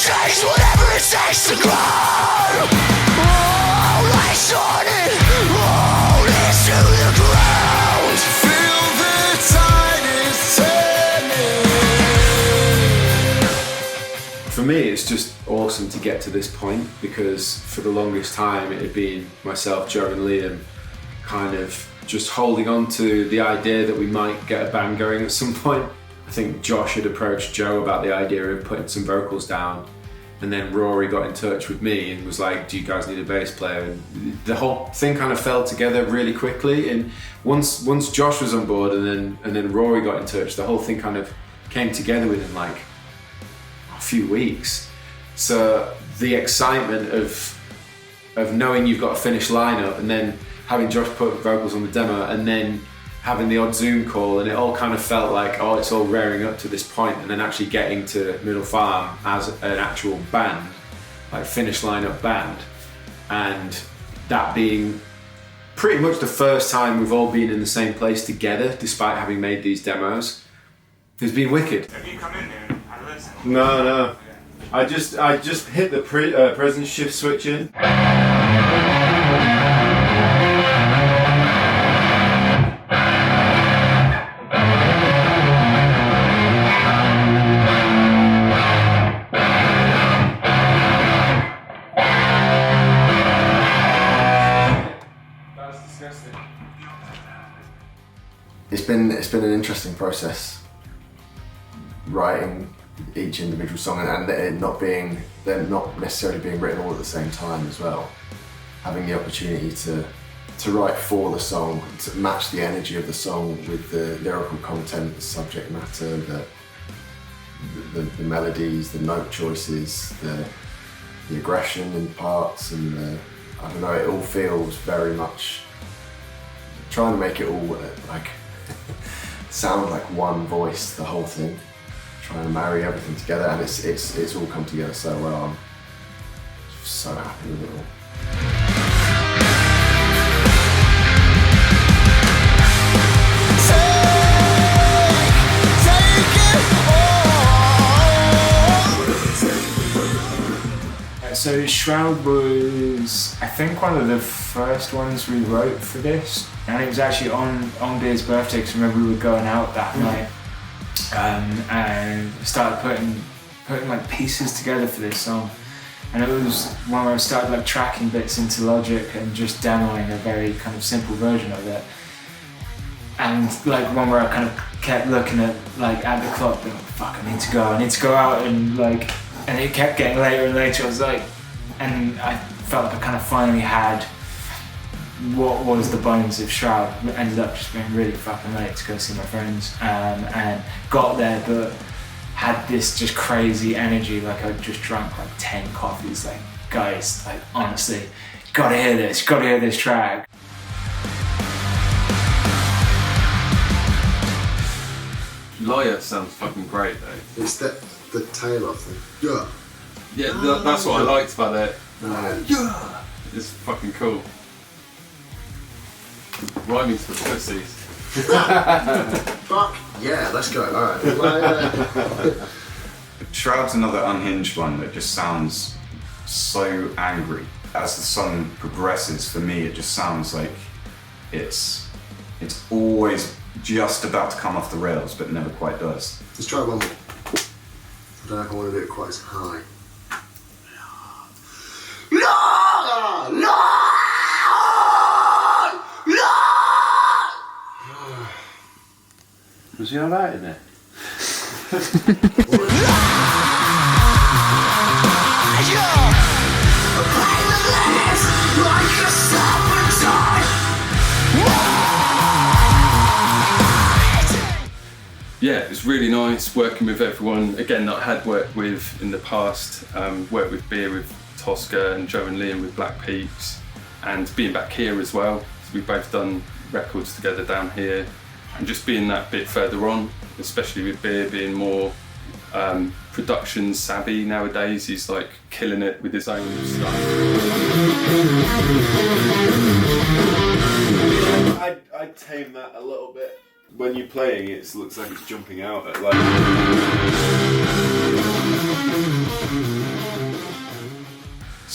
takes, whatever it takes to grow. Hold us on it, hold it to the ground. Feel the tide is turning. For me, it's just awesome to get to this point, because for the longest time it had been myself, Joe and Liam kind of just holding on to the idea that we might get a band going at some point. I think Josh had approached Joe about the idea of putting some vocals down, and then Rory got in touch with me and was like, do you guys need a bass player? And the whole thing kind of fell together really quickly, and once Josh was on board and then Rory got in touch, the whole thing kind of came together within like a few weeks. So the excitement of knowing you've got a finished lineup, and then having Josh put vocals on the demo, and then having the odd Zoom call, and it all kind of felt like, oh, it's all rearing up to this point, and then actually getting to Middle Farm as an actual band, like finished lineup band, and that being pretty much the first time we've all been in the same place together, despite having made these demos, has been wicked. Have you come in there and had a listen? No. I just hit the present shift switch in. It's been an interesting process writing each individual song, and they're not necessarily being written all at the same time as well. Having the opportunity to write for the song, to match the energy of the song with the lyrical content, the subject matter, the melodies, the note choices, the aggression in parts, and I don't know, it all feels very much trying to make it all like sound like one voice, the whole thing. Trying to marry everything together, and it's all come together so well. I'm so happy with it all. So Shroud was, I think, one of the first ones we wrote for this, and it was actually on Beer's birthday, because I remember we were going out that night. And started putting like pieces together for this song, and it was one where I started like tracking bits into Logic and just demoing a very kind of simple version of it, and like one where I kind of kept looking at the clock, being like, fuck, I need to go out, and it kept getting later and later. I was like, and I felt like I kind of finally had what was the bones of Shroud. Ended up just being really fucking late to go see my friends, and got there, but had this just crazy energy, like I'd just drunk like 10 coffees, like, guys, like, honestly, gotta hear this track. Liar sounds fucking great though. It's the tail off thing. Yeah, that's what I liked about it. Yeah. It's fucking cool. Rhyming for pussies. Fuck yeah, let's go. Alright. Shroud's another unhinged one that just sounds so angry. As the song progresses, for me, it just sounds like it's always just about to come off the rails, but never quite does. Let's try one more. I don't know if I want to do it quite as high. Was he alright in there? Yeah, it was really nice working with everyone again that I had worked with in the past. Worked with Beer with Tosca, and Joe and Liam with Black Peaks, and being back here as well. So we've both done records together down here, and just being that bit further on, especially with Beer being more production savvy nowadays. He's like killing it with his own stuff. I'd tame that a little bit. When you're playing, it looks like it's jumping out at like.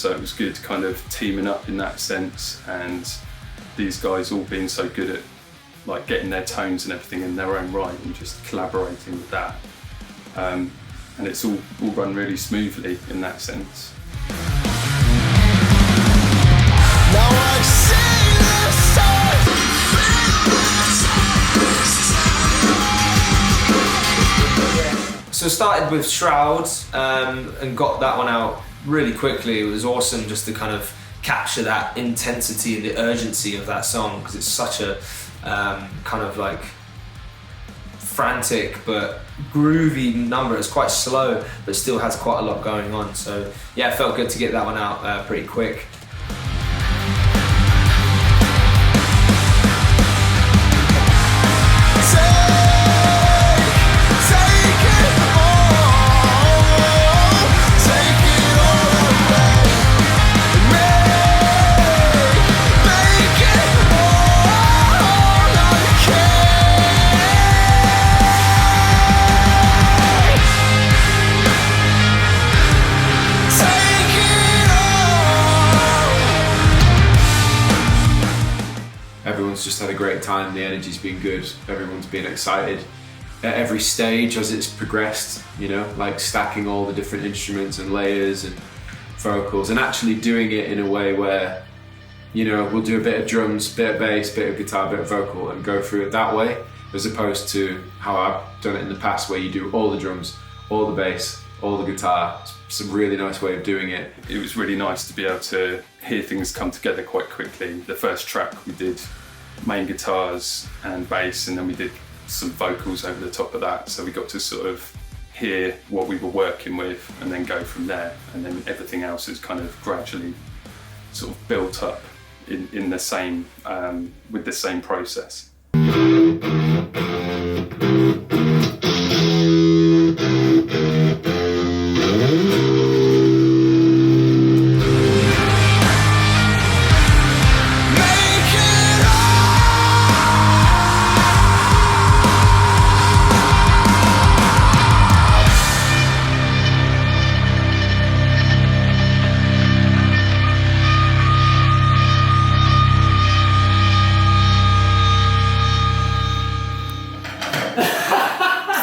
So it was good kind of teaming up in that sense, and these guys all being so good at like getting their tones and everything in their own right and just collaborating with that. And it's all run really smoothly in that sense. Now I see the sun. So started with Shroud and got that one out really quickly. It was awesome just to kind of capture that intensity and the urgency of that song, because it's such a kind of like frantic but groovy number. It's quite slow but still has quite a lot going on. So yeah, it felt good to get that one out pretty quick. Everyone's just had a great time, the energy's been good, everyone's been excited at every stage as it's progressed, you know, like stacking all the different instruments and layers and vocals, and actually doing it in a way where, you know, we'll do a bit of drums, bit of bass, bit of guitar, bit of vocal, and go through it that way, as opposed to how I've done it in the past where you do all the drums, all the bass, all the guitar. It's a really nice way of doing it. It was really nice to be able to hear things come together quite quickly. The first track we did main guitars and bass, and then we did some vocals over the top of that, so we got to sort of hear what we were working with and then go from there, and then everything else is kind of gradually sort of built up in the same with the same process.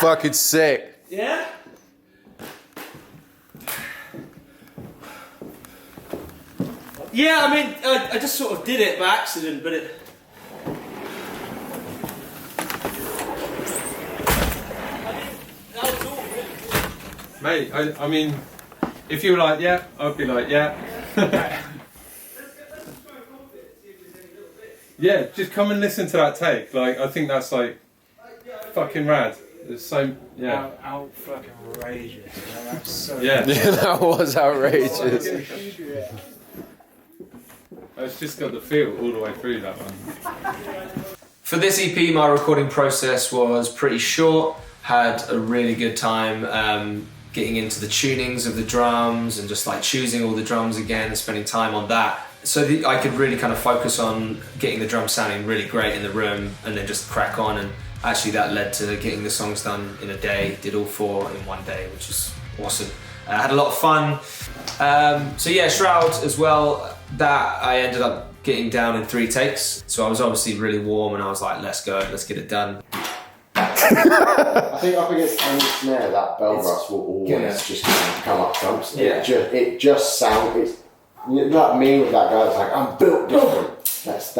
Fucking sick. Yeah? Yeah, I mean, I just sort of did it by accident, but it... Mate, I mean, if you were like, yeah, I'd be like, yeah. Yeah, just come and listen to that take. Like, I think that's like fucking rad. It's so, yeah. Out fucking outrageous. That's so Yeah. That was outrageous. It's just got the feel all the way through that one. For this EP, my recording process was pretty short. Had a really good time getting into the tunings of the drums and just like choosing all the drums again and spending time on that. So I could really kind of focus on getting the drums sounding really great in the room and then just crack on, and actually that led to getting the songs done in a day. Did all 4 in one day, which is awesome. Had a lot of fun. So yeah, Shroud as well, that I ended up getting down in 3 takes. So I was obviously really warm and I was like, let's go, let's get it done. I think up against any snare, that bell brass will always just come up trumps. Yeah. It just sounds. You know what me with that guy that's like, I'm built different. That's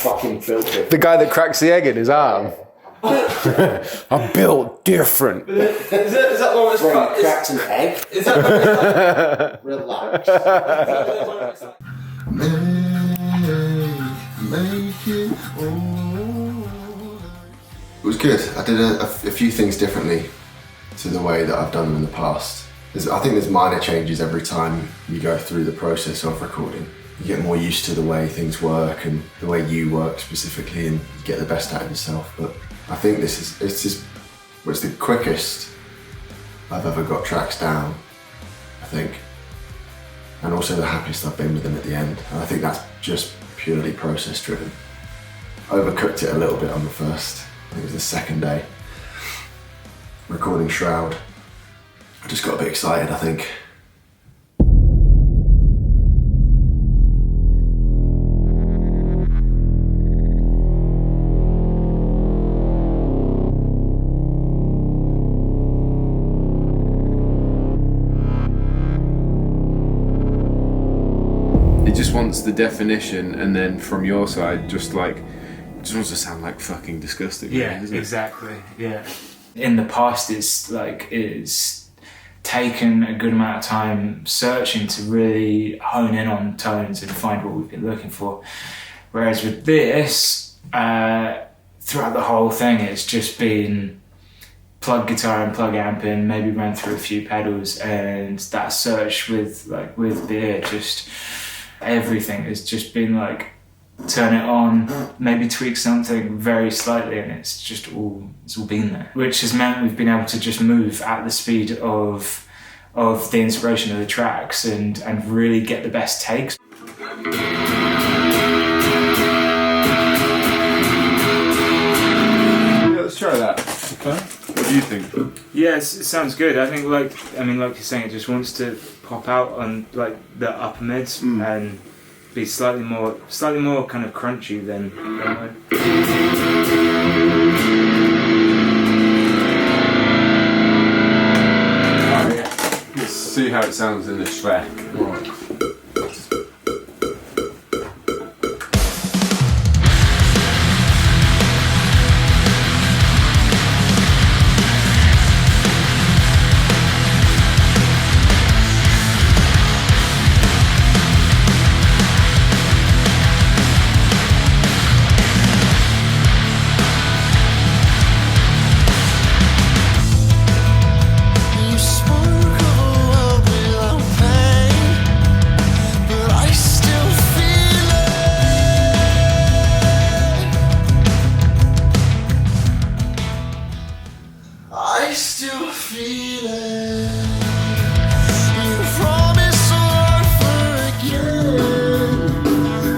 fucking built different. The guy that cracks the egg in his arm. I'm built different. Is that one that's When he cracks an egg, Is that relax. It was good. I did a few things differently to the way that I've done them in the past. I think there's minor changes every time you go through the process of recording. You get more used to the way things work and the way you work specifically, and you get the best out of yourself. But I think it's the quickest I've ever got tracks down, I think. And also the happiest I've been with them at the end. And I think that's just purely process driven. Overcooked it a little bit on the first, I think it was the second day, recording Shroud. I just got a bit excited, I think. It just wants the definition, and then from your side, just wants to sound like fucking disgusting. Yeah, really, doesn't it? exactly. Yeah. In the past, it's taken a good amount of time searching to really hone in on tones and find what we've been looking for. Whereas with this, throughout the whole thing, it's just been plug guitar and plug amp in, maybe run through a few pedals, and that search with beer, just everything has just been like, turn it on, maybe tweak something very slightly, and it's all been there. Which has meant we've been able to just move at the speed of the inspiration of the tracks and really get the best takes. Yeah, let's try that. Okay. What do you think? Yeah, it sounds good. I think like you're saying, it just wants to pop out on like the upper mids and be slightly more kind of crunchy than Let's see how it sounds in this track. Right. You spoke of a world without pain, but I still feel it. I still feel it. You promise over again.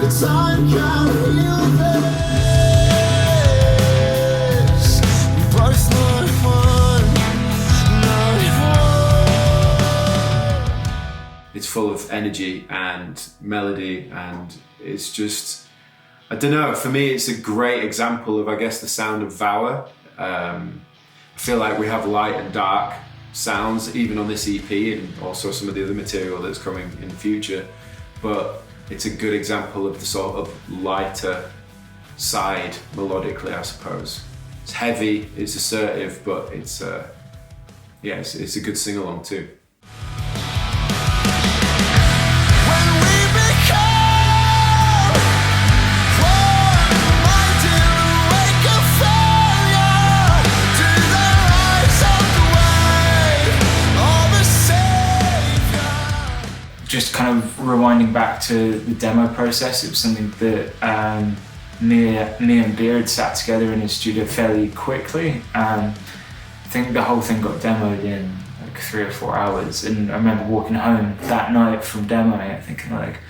The time can't heal this. We both know one. It's full of energy and melody, and it's just, I don't know, for me it's a great example of, I guess, the sound of Vower. I feel like we have light and dark sounds even on this EP, and also some of the other material that's coming in the future, but it's a good example of the sort of lighter side melodically, I suppose. It's heavy, it's assertive, but it's a good sing-along too. When we become one, minded awake of failure to the rise of the wave of a savior. just kind of rewinding back to the demo process. It was something that me and Beard sat together in his studio fairly quickly. I think the whole thing got demoed in like 3 or 4 hours, and I remember walking home that night from demoing it thinking like,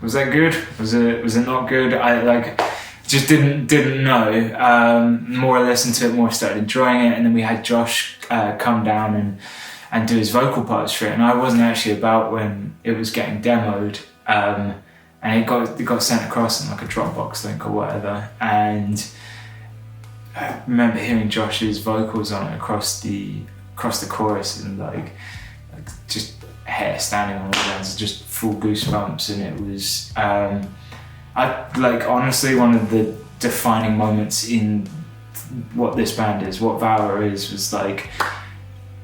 was that good? Was it not good? I like just didn't know. More I listened to it, more I started enjoying it, and then we had Josh come down and do his vocal parts for it, and I wasn't actually about when it was getting demoed, and it got sent across in like a Dropbox link or whatever, and I remember hearing Josh's vocals on it across the chorus, and like just hair standing on all ends, just full goosebumps, and it was honestly one of the defining moments in what this band is, what Vower is, was like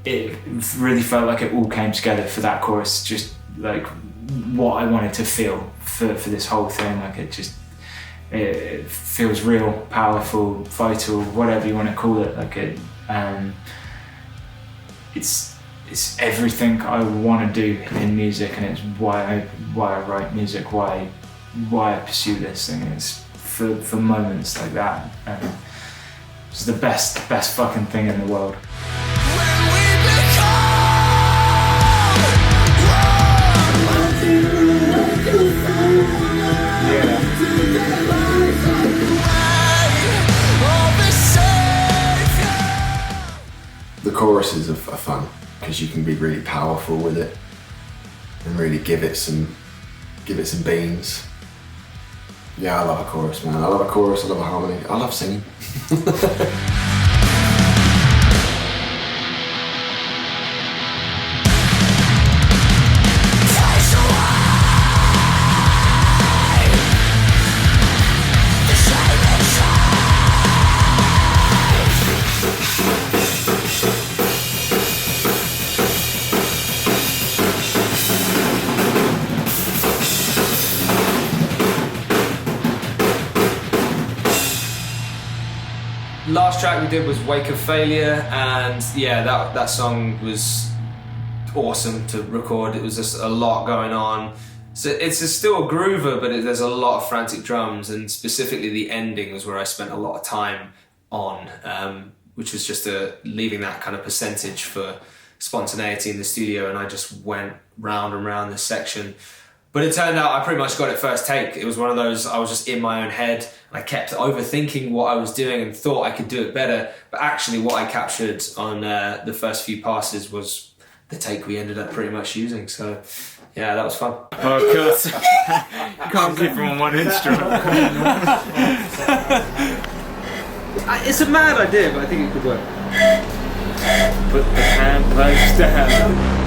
it really felt like it all came together for that chorus, just like what I wanted to feel for this whole thing. Like it feels real, powerful, vital, whatever you want to call it. Like it's everything I want to do in music, and it's why I write music, why I pursue this thing. It's for moments like that. It's the best fucking thing in the world. The choruses are fun because you can be really powerful with it and really give it some beans. Yeah, I love a chorus, man. I love a chorus, I love a harmony, I love singing. last track we did was Wake of Failure, and yeah, that song was awesome to record. It was just a lot going on. So it's still a groover, but there's a lot of frantic drums, and specifically the ending was where I spent a lot of time on, which was just leaving that kind of percentage for spontaneity in the studio, and I just went round and round this section. But it turned out I pretty much got it first take. It was one of those, I was just in my own head, and I kept overthinking what I was doing and thought I could do it better, but actually what I captured on the first few passes was the take we ended up pretty much using. So yeah, that was fun. Oh, of course. You can't keep on one instrument. It's a mad idea, but I think it could work. Put the hand close down.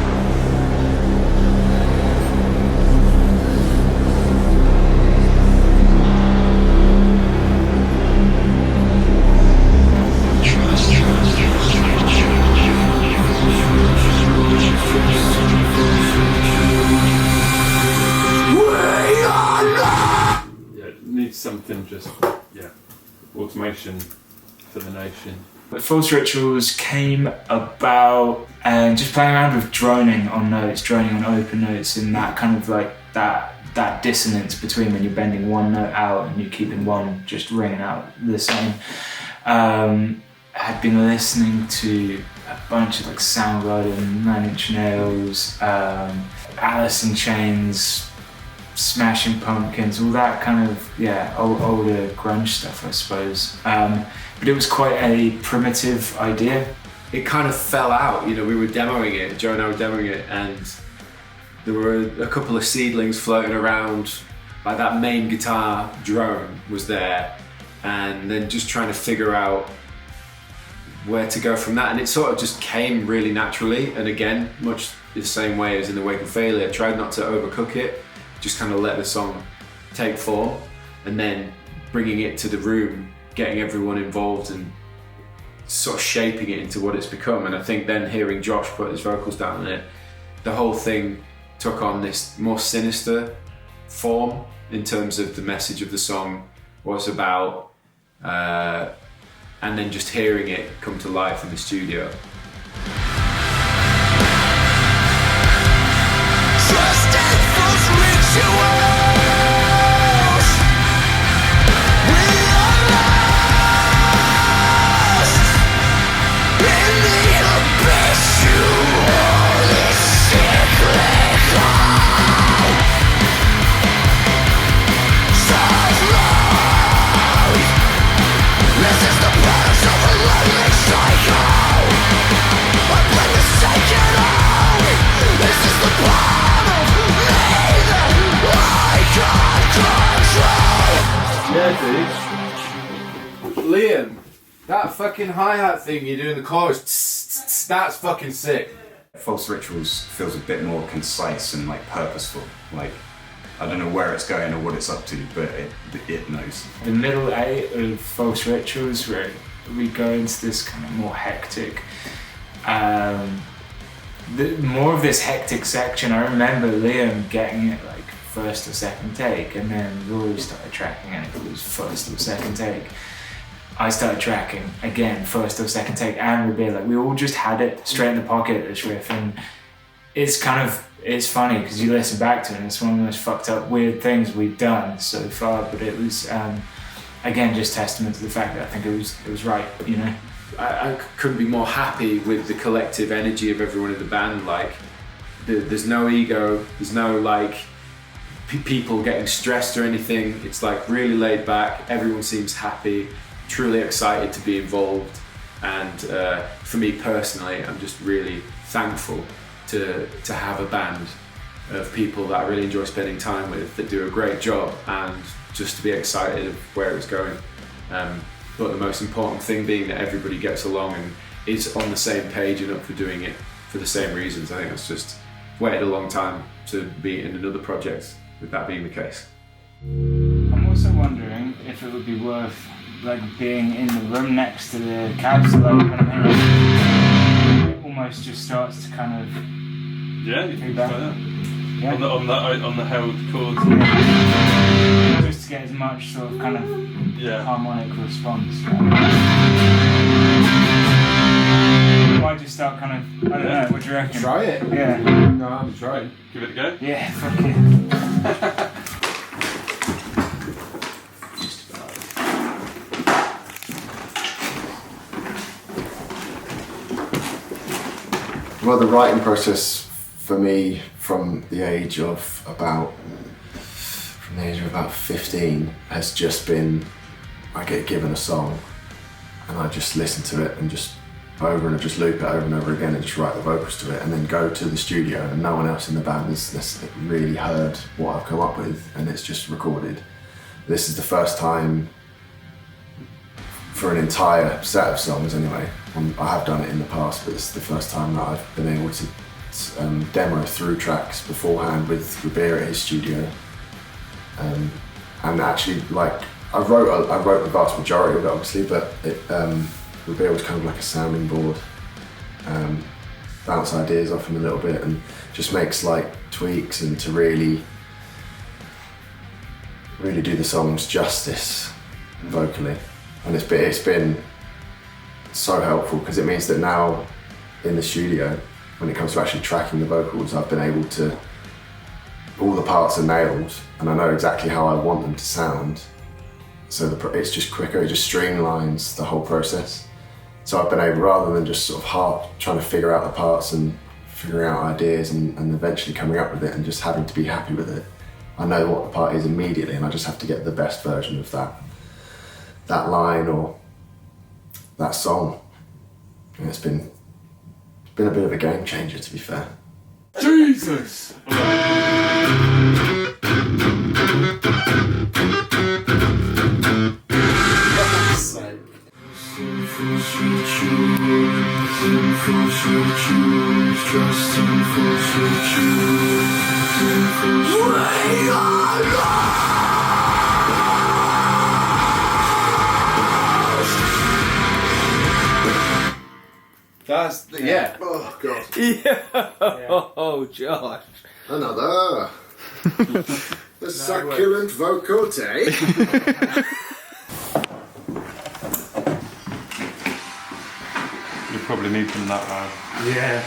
Something just, automation for the nation. But False Rituals came about and just playing around with droning on notes, droning on open notes, and that kind of like that dissonance between when you're bending one note out and you're keeping one just ringing out the same. I had been listening to a bunch of like Soundgarden, Nine Inch Nails, Alice in Chains, Smashing Pumpkins, all that kind of older grunge stuff, I suppose. But it was quite a primitive idea. It kind of fell out, we were demoing it, Joe and I were demoing it, and there were a couple of seedlings floating around, like that main guitar drone was there, and then just trying to figure out where to go from that, and it sort of just came really naturally, and again, much the same way as in the Wake of Failure, tried not to overcook it, just kind of let the song take form, and then bringing it to the room, getting everyone involved and sort of shaping it into what it's become. And I think then hearing Josh put his vocals down on it, the whole thing took on this more sinister form in terms of the message of the song was about, and then just hearing it come to life in the studio. Liam, that fucking hi-hat thing you do in the chorus, that's fucking sick. False Rituals feels a bit more concise and like purposeful. Like, I don't know where it's going or what it's up to, but it knows. The middle eight of False Rituals, where we go into this kind of more hectic, more of this hectic section. I remember Liam getting it like first or second take, and then Rory started tracking and it was first or second take. I started tracking again, first or second take, and Rabea, like we all just had it straight in the pocket, this riff, and it's funny because you listen back to it and it's one of the most fucked up weird things we've done so far, but it was again just testament to the fact that I think it was right, I couldn't be more happy with the collective energy of everyone in the band. Like there's no ego, there's no like people getting stressed or anything. It's like really laid back, everyone seems happy, truly excited to be involved, and for me personally, I'm just really thankful to have a band of people that I really enjoy spending time with that do a great job, and just to be excited of where it's going. But the most important thing being that everybody gets along and is on the same page and up for doing it for the same reasons. I think that's just waited a long time to be in another project with that being the case. I'm also wondering if it would be worth like being in the room next to the cabs, like kind of hang it almost just starts to kind of you can try that. Yeah. On the held chords. Just to get as much sort of kind of Yeah. harmonic response. Might just start kind of, I don't know, what do you reckon? Try it. Yeah. No, I'm trying. Give it a go. Yeah, fuck it. Well, the writing process for me from the age of about 15 has just been, I get given a song and I just listen to it and just just loop it over and over again and just write the vocals to it and then go to the studio and no one else in the band has really heard what I've come up with and it's just recorded. This is the first time for an entire set of songs anyway. I have done it in the past, but this is the first time that I've been able to demo through tracks beforehand with Rabea at his studio. And actually, like, I wrote the vast majority of it, obviously, but Rabea was kind of like a sounding board. Bounce ideas off him a little bit and just make slight tweaks and to really do the songs justice vocally. And it's been so helpful because it means that now in the studio, when it comes to actually tracking the vocals, I've been able to, all the parts are nailed and I know exactly how I want them to sound. So it's just quicker, it just streamlines the whole process. So I've been able, rather than just sort of trying to figure out the parts and figuring out ideas and eventually coming up with it and just having to be happy with it, I know what the part is immediately and I just have to get the best version of that line or that song. And it's been a bit of a game changer, to be fair. Jesus! That's yeah. Oh god. Yeah. Oh, Josh. Another. The succulent vocal take. You probably need them that loud. Yeah.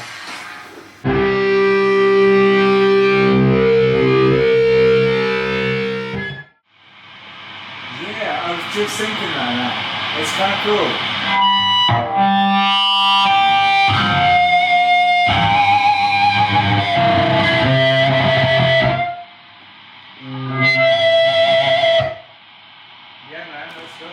Yeah, I was just thinking about that. It's kind of cool. Yeah, man, let's go.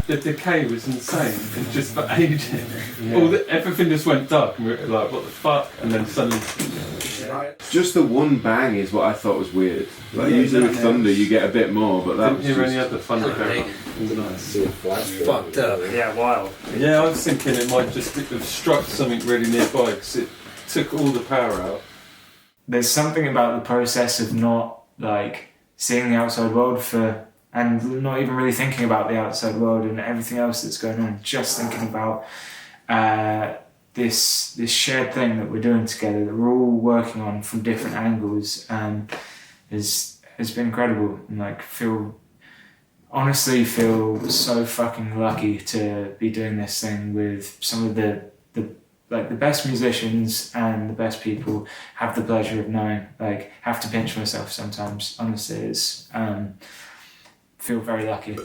The decay was insane, and just for ages. Everything just went dark, and we were like, what the fuck? And then suddenly, Just the one bang is what I thought was weird. Like usually with Thunder you get a bit more, but that was You only just... had the Thunder going. Fucked up. Yeah, wild. Yeah, I was thinking it might just have struck something really nearby because it took all the power out. There's something about the process of not like seeing the outside world and not even really thinking about the outside world and everything else that's going on, just thinking about this shared thing that we're doing together, that we're all working on from different angles, has been incredible. And like honestly feel so fucking lucky to be doing this thing with some of the best musicians and the best people. Have the pleasure of knowing, like, have to pinch myself sometimes. Honestly, it's feel very lucky.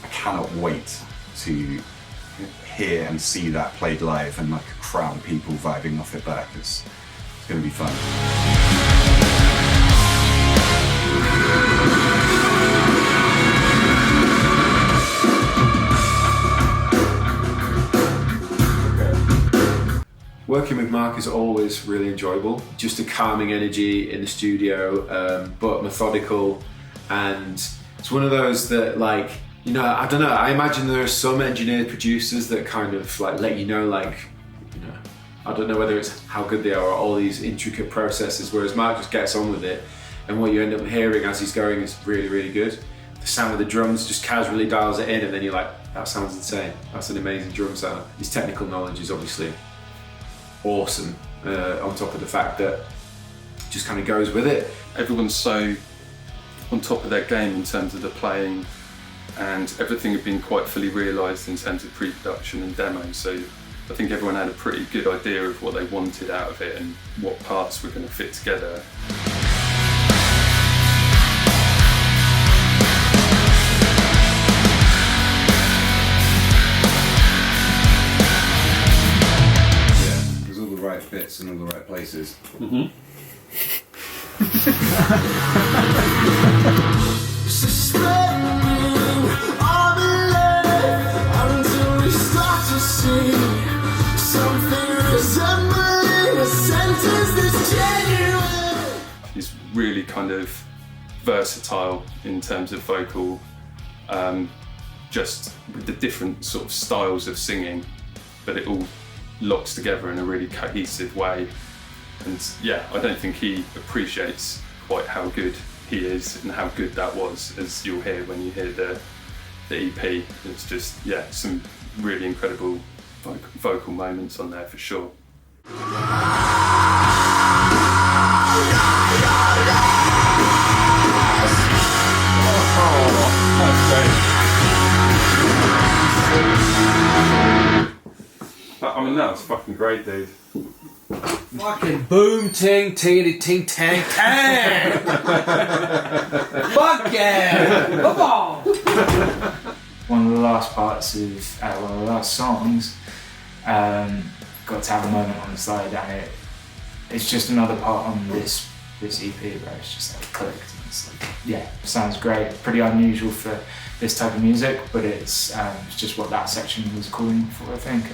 I cannot wait to hear and see that played live and like a crowd of people vibing off it back. It's going to be fun. Working with Mark is always really enjoyable. Just a calming energy in the studio, but methodical, and it's one of those that, like, you know, I don't know, I imagine there are some engineered producers that kind of like let you know, like, you know, I don't know whether it's how good they are or all these intricate processes, whereas Mark just gets on with it, and what you end up hearing as he's going is really, really good. The sound of the drums just casually dials it in, and then you're like, that sounds insane. That's an amazing drum sound. His technical knowledge is obviously awesome, on top of the fact that it just kind of goes with it. Everyone's so on top of their game in terms of the playing, and everything had been quite fully realised in terms of pre-production and demo, so I think everyone had a pretty good idea of what they wanted out of it and what parts were going to fit together. There's all the right bits in all the right places. Mm-hmm. He's really kind of versatile in terms of vocal, just with the different sort of styles of singing, but it all locks together in a really cohesive way. And yeah, I don't think he appreciates quite how good he is and how good that was, as you'll hear when you hear the EP. It's just, yeah, some really incredible vocal moments on there for sure. I mean, that was fucking great, dude. Fucking boom, ting, tingity, ting, tang, tang! Fuck yeah! Come on! One of the last parts of one of the last songs got to have a moment on the side, and it's just another part on this EP where it's just like clicked, and it's like, yeah, sounds great. Pretty unusual for this type of music, but it's just what that section was calling for, I think.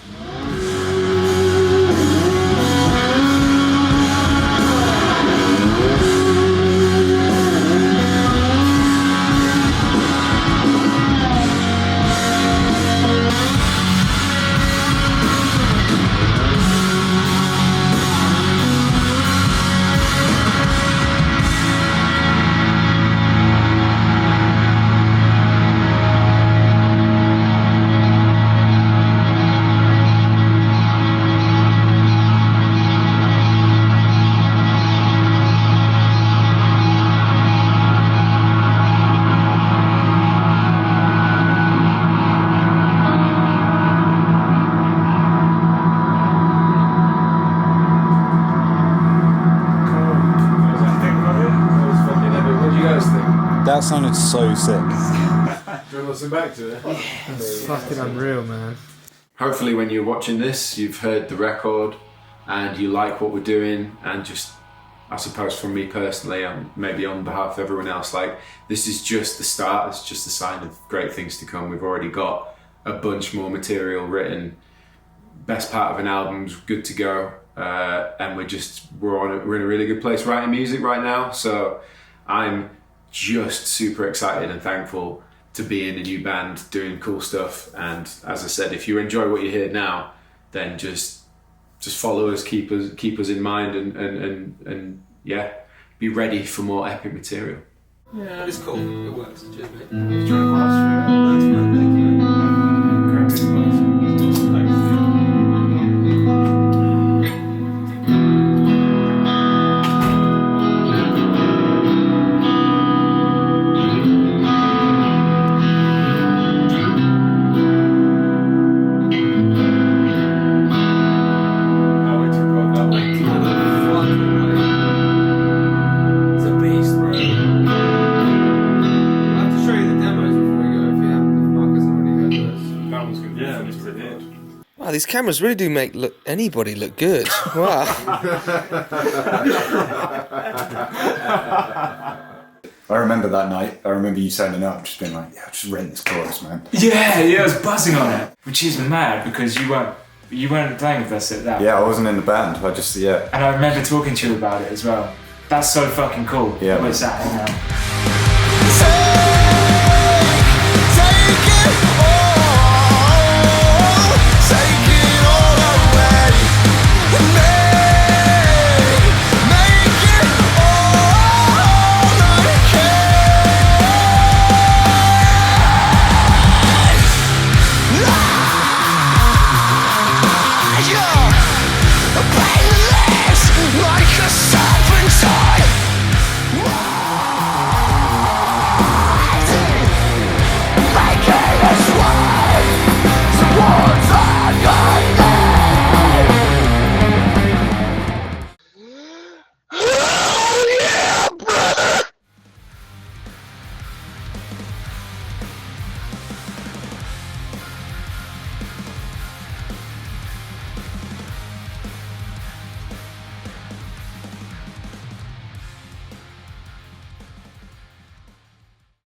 That sounded so sick. Do you want to listen back to it? It's fucking unreal, man. Hopefully when you're watching this, you've heard the record. and you like what we're doing, and just, I suppose from me personally, maybe on behalf of everyone else, like, this is just the start. It's just a sign of great things to come. We've already got a bunch more material written. Best part of an album's good to go, and we're in a really good place writing music right now. So I'm just super excited and thankful to be in a new band doing cool stuff. And as I said, if you enjoy what you hear now, then just follow us, keep us in mind, and yeah, be ready for more epic material. Yeah, it's cool. It works. Cheers, mate. Do you want to pass through it? That's fine, thank you. Grab this glass. It's a beast, bro. I'll have to show you the demos before we go if Mark hasn't already heard those. That one's going to be finished with it. Wow, these cameras really do make anybody look good. Wow. I remember that night. I remember you sounding up, just being like, "Yeah, just rent this chorus, man." Yeah, I was buzzing on it, which is mad because you weren't playing with us at that. Yeah, I wasn't in the band. I just yeah. And I remember talking to you about it as well. That's so fucking cool. Yeah. We're sat here now. Take it all.